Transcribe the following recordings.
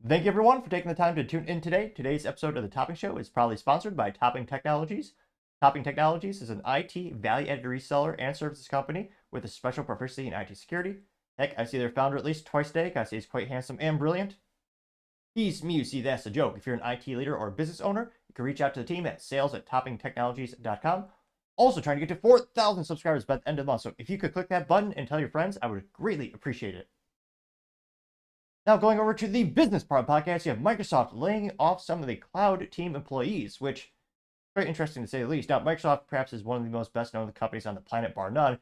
Thank you everyone for taking the time to tune in today. Today's episode of The Topping Show is proudly sponsored by Topping Technologies. Topping Technologies is an IT value-added reseller and services company with a special proficiency in IT security. Heck, I see their founder at least twice a day. I see he's quite handsome and brilliant. He's me, you see, that's a joke. If you're an IT leader or a business owner, you can reach out to the team at sales@toppingtechnologies.com. Also trying to get to 4,000 subscribers by the end of the month. So if you could click that button and tell your friends, I would greatly appreciate it. Now, going over to the business part of the podcast, you have Microsoft laying off some of the cloud team employees, which is very interesting to say the least. Now, Microsoft perhaps is one of the most best-known companies on the planet, bar none.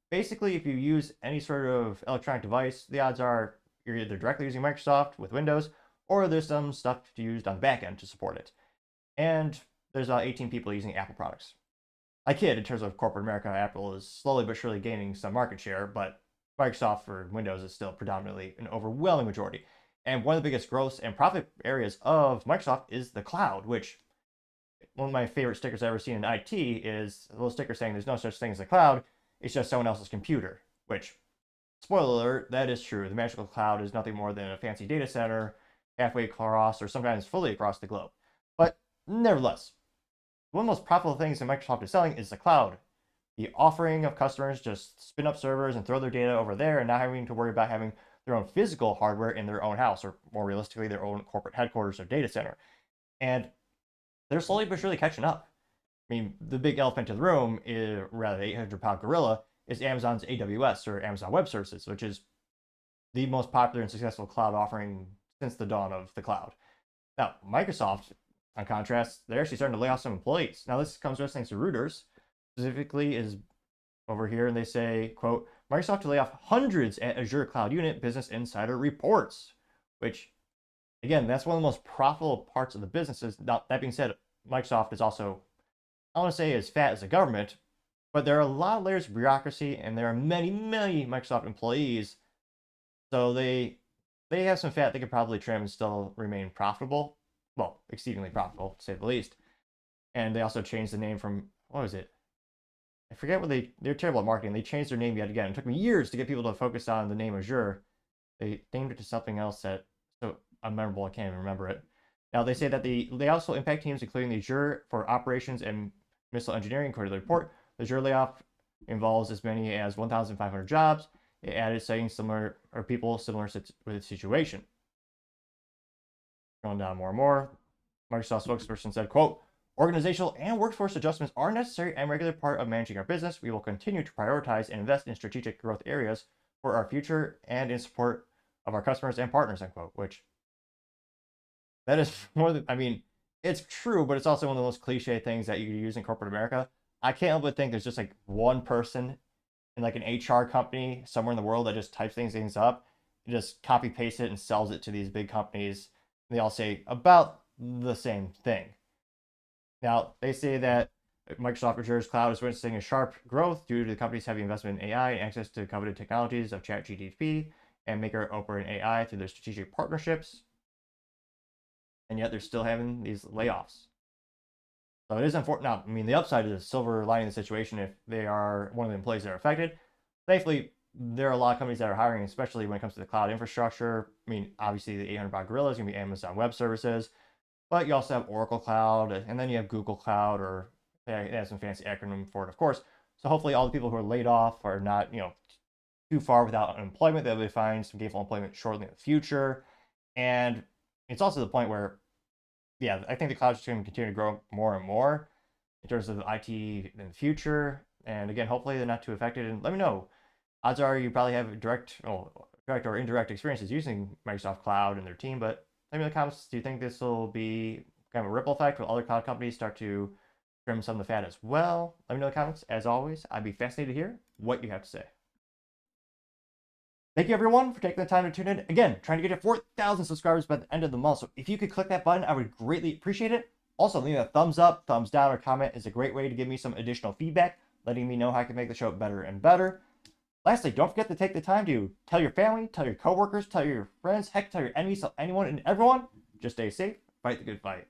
Basically, if you use any sort of electronic device, the odds are you're either directly using Microsoft with Windows, or there's some stuff used on the back end to support it. And there's about 18 people using Apple products. I kid, in terms of corporate America, Apple is slowly but surely gaining some market share, but Microsoft for Windows is still predominantly an overwhelming majority. And one of the biggest growth and profit areas of Microsoft is the cloud, which one of my favorite stickers I've ever seen in IT is a little sticker saying there's no such thing as a cloud, it's just someone else's computer, which, spoiler alert, that is true. The magical cloud is nothing more than a fancy data center halfway across or sometimes fully across the globe. But nevertheless, one of the most profitable things that Microsoft is selling is the cloud. The offering of customers just spin up servers and throw their data over there and not having to worry about having their own physical hardware in their own house, or more realistically, their own corporate headquarters or data center. And they're slowly but surely catching up. I mean, the big elephant in the room, is, rather the 800-pound gorilla, is Amazon's AWS, or Amazon Web Services, which is the most popular and successful cloud offering since the dawn of the cloud. Now, Microsoft, on contrast, they're actually starting to lay off some employees. Now, this comes just thanks to Reuters. Specifically is over here, and they say, quote, Microsoft to lay off hundreds at Azure Cloud Unit, Business Insider reports, which, again, that's one of the most profitable parts of the businesses. Now, that being said, Microsoft is also, I don't want to say as fat as a government, but there are a lot of layers of bureaucracy, and there are many, many Microsoft employees, so they have some fat they could probably trim and still remain profitable. Well, exceedingly profitable, to say the least. And they also changed the name from, what was it? I forget what they're terrible at marketing. They changed their name yet again. It took me years to get people to focus on the name Azure. They named it to something else that so unmemorable I can't even remember it. Now they say that they also impact teams including the Azure for operations and missile engineering. According to the report, the Azure layoff involves as many as 1,500 jobs. It added citing similar or people similar with the situation. Going down more and more, Microsoft spokesperson said, quote, organizational and workforce adjustments are necessary and regular part of managing our business. We will continue to prioritize and invest in strategic growth areas for our future and in support of our customers and partners, unquote, which that is more than, I mean, it's true, but it's also one of the most cliche things that you use in corporate America. I can't help but think there's just like one person in like an HR company somewhere in the world that just types things up, and just copy paste it and sells it to these big companies. They all say about the same thing. Now, they say that Microsoft Azure's cloud is witnessing a sharp growth due to the company's heavy investment in AI and access to coveted technologies of ChatGPT and Maker OpenAI through their strategic partnerships. And yet they're still having these layoffs. So it is unfortunate. Now, I mean, the upside is a silver lining of the situation if they are one of the employees that are affected. Thankfully, there are a lot of companies that are hiring, especially when it comes to the cloud infrastructure. I mean, obviously, the 800-pound gorilla is going to be Amazon Web Services. But you also have Oracle Cloud, and then you have Google Cloud, or it has some fancy acronym for it, of course. So hopefully all the people who are laid off are not, too far without employment. They'll be find some gainful employment shortly in the future. And it's also the point where, yeah, I think the cloud is going to continue to grow more and more in terms of IT in the future. And again, hopefully they're not too affected. And let me know. Odds are you probably have direct or indirect experiences using Microsoft Cloud and their team, but let me know in the comments, do you think this will be kind of a ripple effect? Will other cloud companies start to trim some of the fat as well? Let me know in the comments. As always, I'd be fascinated to hear what you have to say. Thank you everyone for taking the time to tune in. Again, trying to get to 4,000 subscribers by the end of the month. So if you could click that button, I would greatly appreciate it. Also, leaving a thumbs up, thumbs down, or comment is a great way to give me some additional feedback, letting me know how I can make the show better and better. Lastly, don't forget to take the time to tell your family, tell your coworkers, tell your friends, heck, tell your enemies, tell anyone and everyone. Just stay safe, fight the good fight.